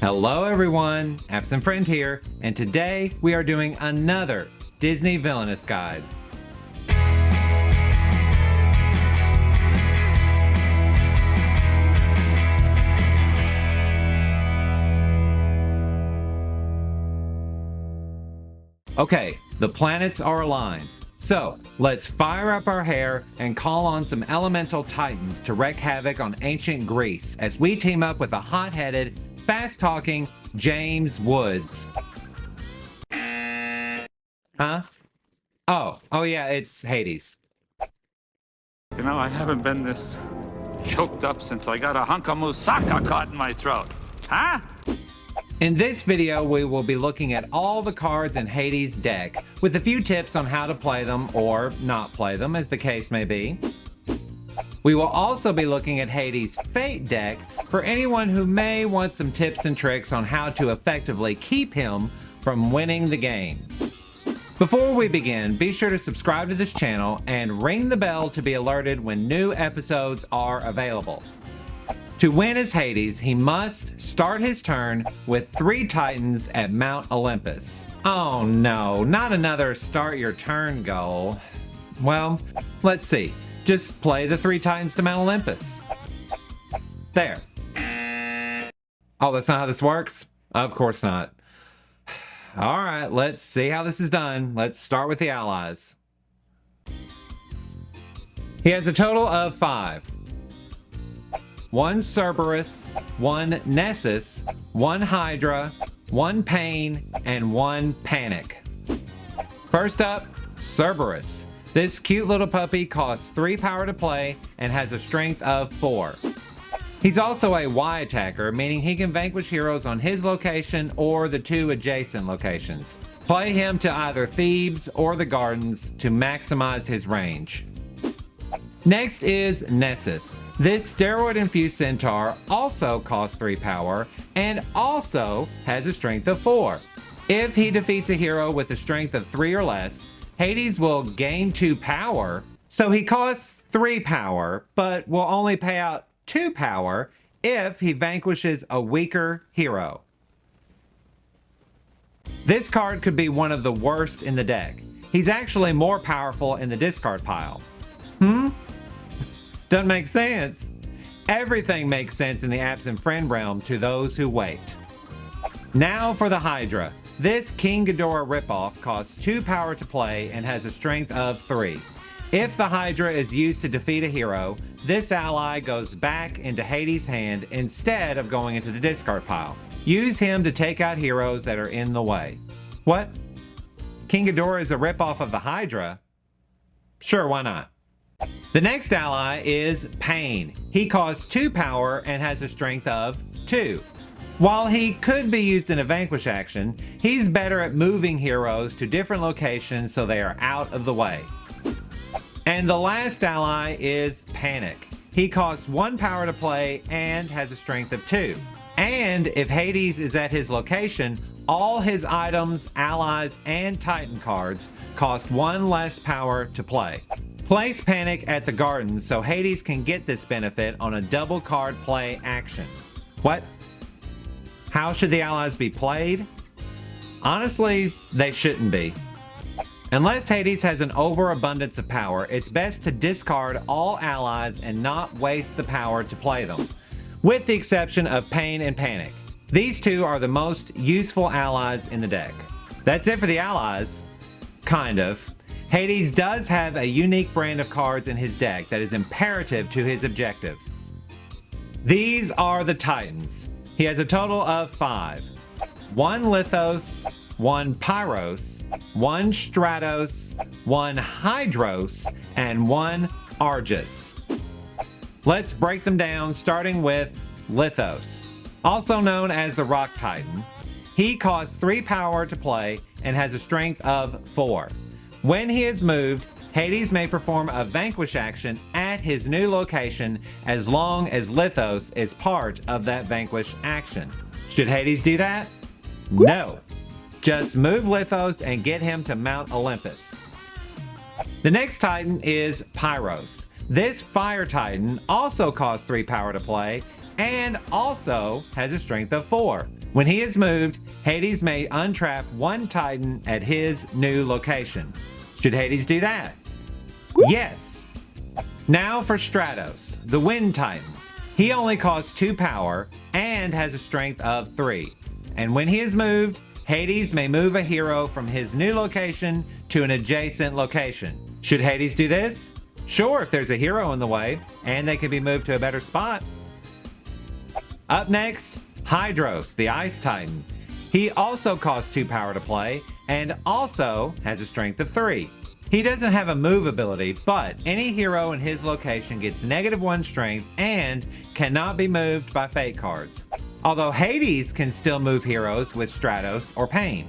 Hello everyone, Absent Friend here, and today we are doing another Disney Villainous guide. Okay, the planets are aligned. So, let's fire up our hair and call on some elemental titans to wreak havoc on ancient Greece as we team up with a hot-headed, fast-talking James Woods. Huh? Oh yeah, it's Hades. You know, I haven't been this choked up since I got a hunk of moussaka caught in my throat. Huh? In this video, we will be looking at all the cards in Hades' deck, with a few tips on how to play them or not play them, as the case may be. We will also be looking at Hades' Fate deck for anyone who may want some tips and tricks on how to effectively keep him from winning the game. Before we begin, be sure to subscribe to this channel and ring the bell to be alerted when new episodes are available. To win as Hades, he must start his turn with 3 Titans at Mount Olympus. Oh no, not another start your turn goal. Well, let's see. Just play the 3 Titans to Mount Olympus. There. Oh, that's not how this works? Of course not. Alright, let's see how this is done. Let's start with the allies. He has a total of 5. 1 Cerberus, 1 Nessus, 1 Hydra, 1 Pain, and 1 Panic. First up, Cerberus. This cute little puppy costs 3 power to play and has a strength of 4. He's also a Y attacker, meaning he can vanquish heroes on his location or the 2 adjacent locations. Play him to either Thebes or the Gardens to maximize his range. Next is Nessus. This steroid-infused centaur also costs 3 power and also has a strength of 4. If he defeats a hero with a strength of 3 or less, Hades will gain 2 power, so he costs 3 power, but will only pay out 2 power if he vanquishes a weaker hero. This card could be one of the worst in the deck. He's actually more powerful in the discard pile. Doesn't make sense. Everything makes sense in the Absent Friend realm to those who wait. Now for the Hydra. This King Ghidorah ripoff costs 2 power to play and has a strength of 3. If the Hydra is used to defeat a hero, this ally goes back into Hades' hand instead of going into the discard pile. Use him to take out heroes that are in the way. What? King Ghidorah is a ripoff of the Hydra? Sure, why not? The next ally is Pain. He costs 2 power and has a strength of 2. While he could be used in a vanquish action, he's better at moving heroes to different locations so they are out of the way. And the last ally is Panic. He costs 1 power to play and has a strength of 2. And if Hades is at his location, all his items, allies, and Titan cards cost 1 less power to play. Place Panic at the Gardens so Hades can get this benefit on a double card play action. What? How should the allies be played? Honestly, they shouldn't be. Unless Hades has an overabundance of power, it's best to discard all allies and not waste the power to play them, with the exception of Pain and Panic. These 2 are the most useful allies in the deck. That's it for the allies. Kind of. Hades does have a unique brand of cards in his deck that is imperative to his objective. These are the Titans. He has a total of 5. 1 Lithos, 1 Pyros, 1 Stratos, 1 Hydros, and 1 Argus. Let's break them down, starting with Lithos. Also known as the Rock Titan, he costs 3 power to play and has a strength of 4. When he is moved, Hades may perform a vanquish action at his new location as long as Lithos is part of that vanquish action. Should Hades do that? No. Just move Lithos and get him to Mount Olympus. The next Titan is Pyros. This Fire Titan also costs 3 power to play and also has a strength of 4. When he is moved, Hades may untrap one Titan at his new location. Should Hades do that? Yes. Now for Stratos, the Wind Titan. He only costs 2 power and has a strength of 3. And when he is moved, Hades may move a hero from his new location to an adjacent location. Should Hades do this? Sure, if there's a hero in the way, and they can be moved to a better spot. Up next, Hydros, the Ice Titan. He also costs 2 power to play, and also has a strength of 3. He doesn't have a move ability, but any hero in his location gets -1 strength and cannot be moved by fate cards. Although Hades can still move heroes with Stratos or Pain.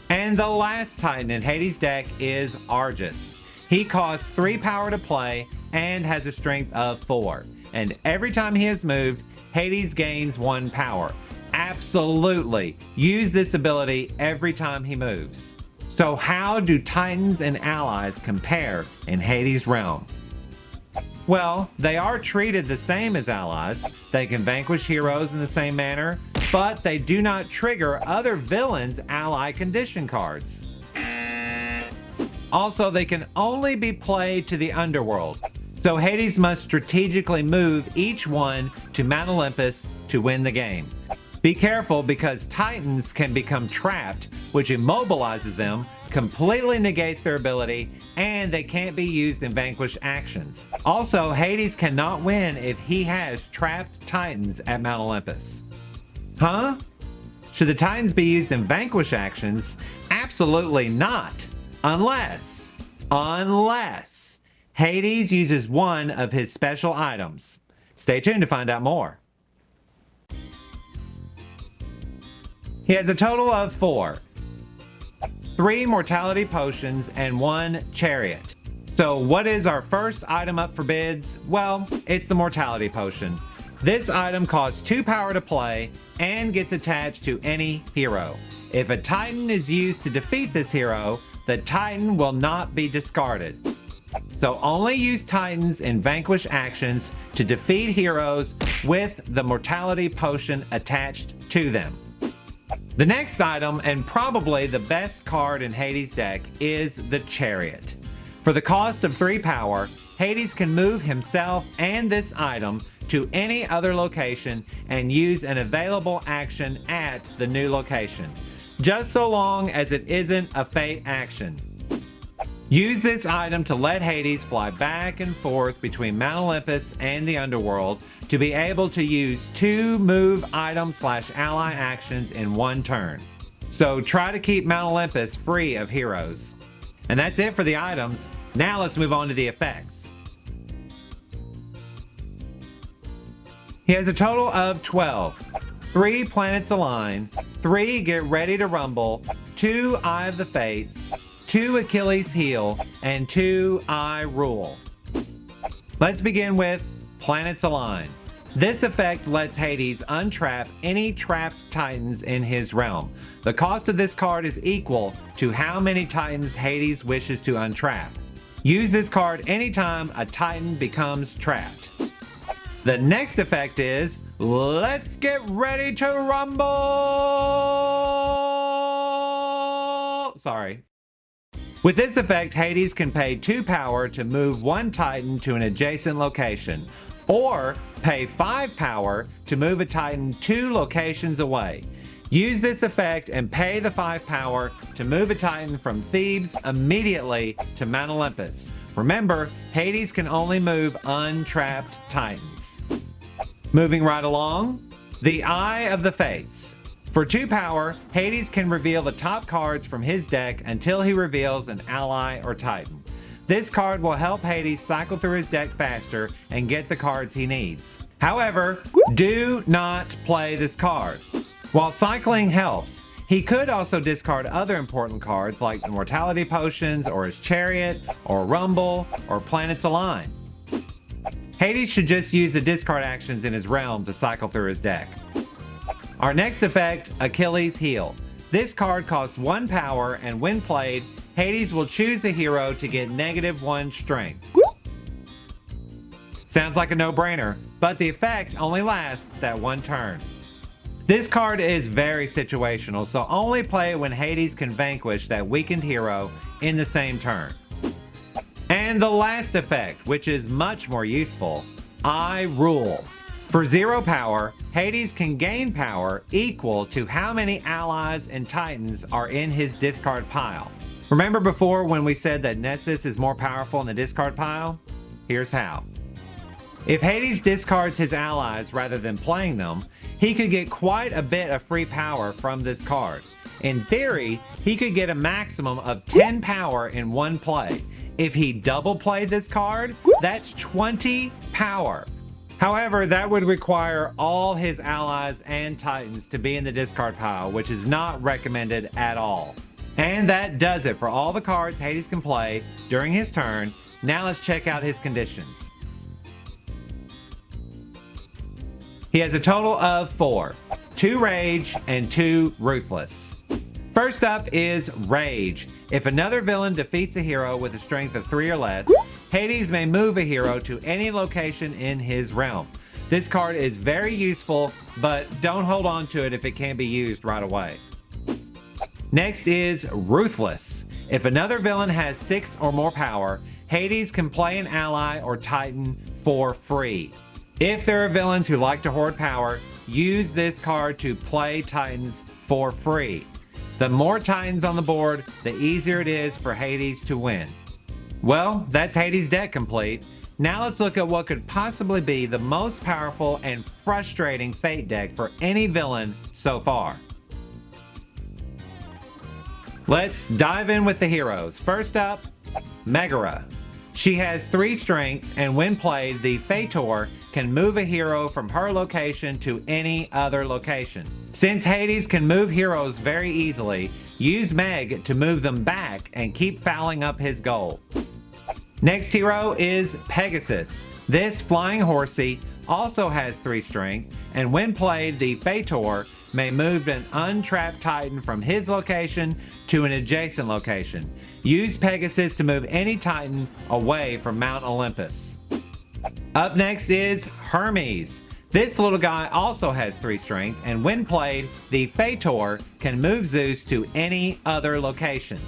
And the last Titan in Hades' deck is Argus. He costs 3 power to play and has a strength of 4. And every time he is moved, Hades gains 1 power. Absolutely. Use this ability every time he moves. So how do Titans and allies compare in Hades' realm? Well, they are treated the same as allies. They can vanquish heroes in the same manner, but they do not trigger other villains' ally condition cards. Also, they can only be played to the underworld. So Hades must strategically move each one to Mount Olympus to win the game. Be careful because Titans can become trapped, which immobilizes them, completely negates their ability, and they can't be used in vanquish actions. Also, Hades cannot win if he has trapped Titans at Mount Olympus. Huh? Should the Titans be used in vanquish actions? Absolutely not. Unless Hades uses one of his special items. Stay tuned to find out more. He has a total of 4. 3 mortality potions and 1 chariot. So what is our first item up for bids? Well, it's the mortality potion. This item costs 2 power to play and gets attached to any hero. If a Titan is used to defeat this hero, the Titan will not be discarded. So only use Titans in vanquish actions to defeat heroes with the mortality potion attached to them. The next item, and probably the best card in Hades' deck, is the Chariot. For the cost of 3 power, Hades can move himself and this item to any other location and use an available action at the new location, just so long as it isn't a fate action. Use this item to let Hades fly back and forth between Mount Olympus and the underworld to be able to use 2 move item/ally actions in 1 turn. So try to keep Mount Olympus free of heroes. And that's it for the items. Now let's move on to the effects. He has a total of 12. 3 planets align, 3 get ready to rumble, 2 Eye of the Fates, 2 Achilles heel, and 2 I rule. Let's begin with Planets Align. This effect lets Hades untrap any trapped Titans in his realm. The cost of this card is equal to how many Titans Hades wishes to untrap. Use this card anytime a Titan becomes trapped. The next effect is Let's Get Ready to Rumble! Sorry. With this effect, Hades can pay 2 power to move 1 Titan to an adjacent location, or pay 5 power to move a Titan 2 locations away. Use this effect and pay the 5 power to move a Titan from Thebes immediately to Mount Olympus. Remember, Hades can only move untrapped Titans. Moving right along, the Eye of the Fates. For 2 power, Hades can reveal the top cards from his deck until he reveals an ally or Titan. This card will help Hades cycle through his deck faster and get the cards he needs. However, do not play this card. While cycling helps, he could also discard other important cards like the Mortality Potions or his Chariot or Rumble or Planets Align. Hades should just use the discard actions in his realm to cycle through his deck. Our next effect, Achilles heel. This card costs 1 power, and when played, Hades will choose a hero to get -1 strength. Sounds like a no-brainer, but the effect only lasts that 1 turn. This card is very situational, so only play when Hades can vanquish that weakened hero in the same turn. And the last effect, which is much more useful, I Rule. For 0 power, Hades can gain power equal to how many allies and titans are in his discard pile. Remember before when we said that Nessus is more powerful in the discard pile? Here's how. If Hades discards his allies rather than playing them, he could get quite a bit of free power from this card. In theory, he could get a maximum of 10 power in one play. If he double played this card, that's 20 power. However, that would require all his allies and titans to be in the discard pile, which is not recommended at all. And that does it for all the cards Hades can play during his turn. Now let's check out his conditions. He has a total of 4, 2 Rage and 2 Ruthless. First up is Rage. If another villain defeats a hero with a strength of 3 or less, Hades may move a hero to any location in his realm. This card is very useful, but don't hold on to it if it can't be used right away. Next is Ruthless. If another villain has 6 or more power, Hades can play an ally or titan for free. If there are villains who like to hoard power, use this card to play titans for free. The more titans on the board, the easier it is for Hades to win. Well, that's Hades' deck complete. Now let's look at what could possibly be the most powerful and frustrating Fate deck for any villain so far. Let's dive in with the heroes. First up, Megara. She has 3 strength, and when played, the Fator can move a hero from her location to any other location. Since Hades can move heroes very easily, use Meg to move them back and keep fouling up his goal. Next hero is Pegasus. This flying horsey also has 3 strength, and when played, the Fator may move an untrapped titan from his location to an adjacent location. Use Pegasus to move any titan away from Mount Olympus. Up next is Hermes. This little guy also has 3 strength, and when played, the Fator can move Zeus to any other location.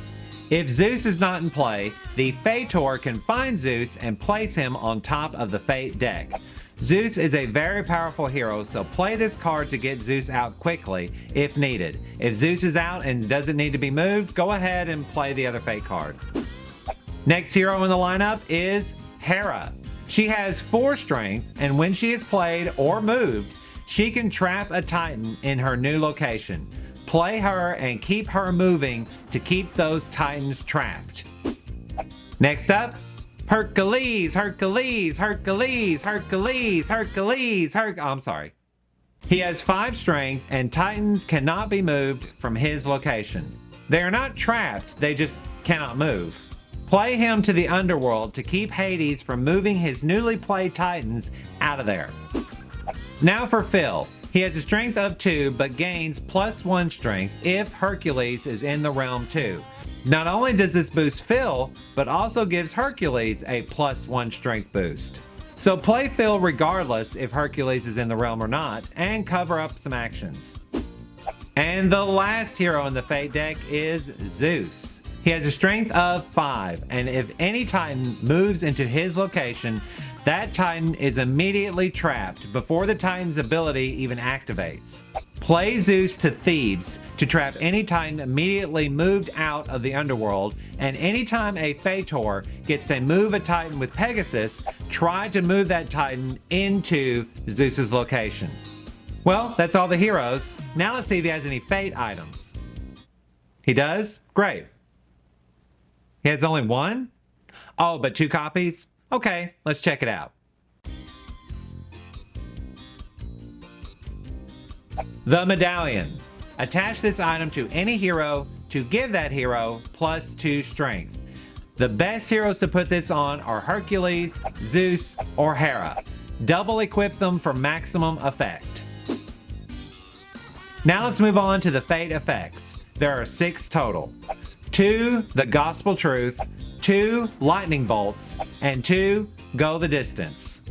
If Zeus is not in play, the Fator can find Zeus and place him on top of the Fate deck. Zeus is a very powerful hero, so play this card to get Zeus out quickly if needed. If Zeus is out and doesn't need to be moved, go ahead and play the other Fate card. Next hero in the lineup is Hera. She has 4 strength, and when she is played or moved, she can trap a titan in her new location. Play her and keep her moving to keep those titans trapped. Next up, Hercules. I'm sorry. He has 5 strength, and titans cannot be moved from his location. They are not trapped, they just cannot move. Play him to the underworld to keep Hades from moving his newly played titans out of there. Now for Phil. He has a strength of 2 but gains +1 strength if Hercules is in the realm too. Not only does this boost Phil, but also gives Hercules a +1 strength boost. So play Phil regardless if Hercules is in the realm or not, and cover up some actions. And the last hero in the Fate deck is Zeus. He has a strength of 5, and if any titan moves into his location, that titan is immediately trapped before the titan's ability even activates. Play Zeus to Thebes to trap any titan immediately moved out of the underworld, and anytime a Fator gets to move a titan with Pegasus, try to move that titan into Zeus's location. Well, that's all the heroes. Now let's see if he has any Fate items. He does? Great. He has only 1? Oh, but 2 copies? Okay, let's check it out. The Medallion. Attach this item to any hero to give that hero +2 strength. The best heroes to put this on are Hercules, Zeus, or Hera. Double equip them for maximum effect. Now let's move on to the Fate effects. There are 6 total. 2 the Gospel Truth, 2 Lightning Bolts, and 2 Go the Distance.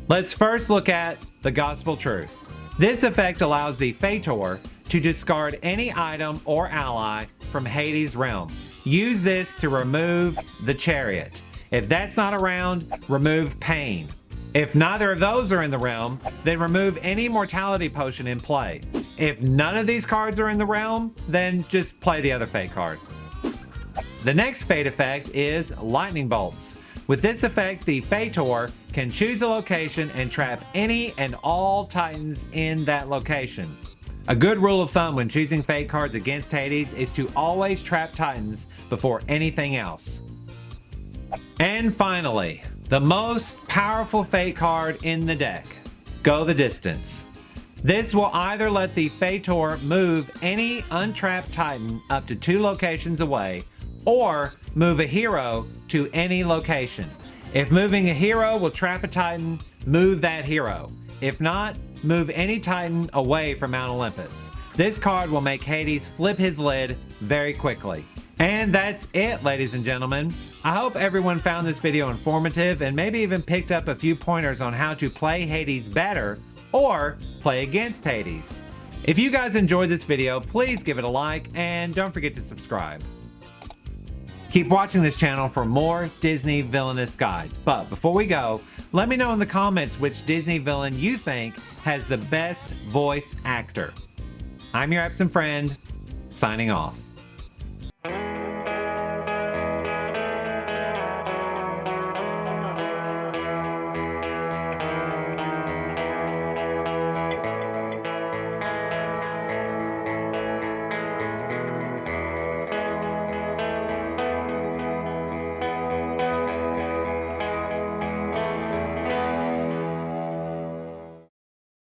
Let's first look at the Gospel Truth. This effect allows the Fator to discard any item or ally from Hades' realm. Use this to remove the Chariot. If that's not around, remove Pain. If neither of those are in the realm, then remove any mortality potion in play. If none of these cards are in the realm, then just play the other Fate card. The next Fate effect is Lightning Bolts. With this effect, the Fator can choose a location and trap any and all Titans in that location. A good rule of thumb when choosing Fate cards against Hades is to always trap Titans before anything else. And finally, the most powerful Fate card in the deck, Go the Distance. This will either let the Fator move any untrapped Titan up to 2 locations away, or move a hero to any location. If moving a hero will trap a Titan, move that hero. If not, move any Titan away from Mount Olympus. This card will make Hades flip his lid very quickly. And that's it, ladies and gentlemen. I hope everyone found this video informative and maybe even picked up a few pointers on how to play Hades better or play against Hades. If you guys enjoyed this video, please give it a like and don't forget to subscribe. Keep watching this channel for more Disney Villainous guides. But before we go, let me know in the comments which Disney villain you think has the best voice actor. I'm your absent friend, signing off.